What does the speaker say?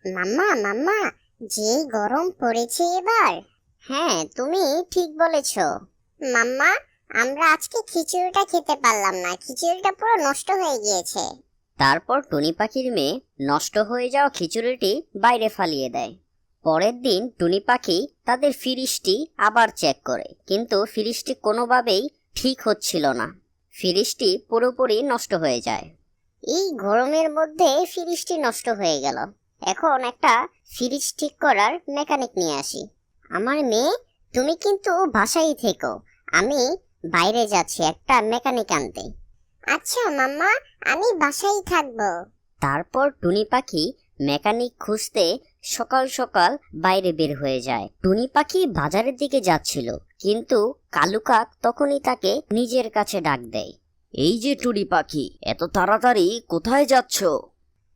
মাম্মা মাম্মা, যে গরম পড়েছে এবার। হ্যাঁ, তুমি ঠিক বলেছো মাম্মা। আমরা আজকে খিচুড়িটা খেতে পারলাম না, খিচুড়িটা পুরো নষ্ট হয়ে গিয়েছে। তারপর টুনি পাখির মেয়ে নষ্ট হয়ে যাওয়া খিচুড়িটি বাইরে ফালিয়ে দেয়। পরের দিন টুনি পাখি তাদের ফ্রিজটি আবার চেক করে, কিন্তু ফ্রিজটি কোনোভাবেই ঠিক হচ্ছিল না। ফ্রিজটি পুরোপুরি নষ্ট হয়ে যায়। এই গরমের মধ্যে ফ্রিজটি নষ্ট হয়ে গেল। এখন একটা ফ্রিজ ঠিক করার মেকানিক নিয়ে আসি। আমার মেয়ে, তুমি কিন্তু বাসায় থেকো, আমি বাইরে যাচ্ছি একটা মেকানিক আনতে। আচ্ছা মাম্মা, আমি বাসায় থাকবো। তারপর টুনি পাখি মেকানিক খুঁজতে সকাল সকাল বাইরে বের হয়ে যায়। টুনি পাখি বাজারের দিকে যাচ্ছিল, কিন্তু কালু কাক তখনই তাকে নিজের কাছে ডাক দেয়। এই যে টুনি পাখি, এত তাড়াতাড়ি কোথায় যাচ্ছ?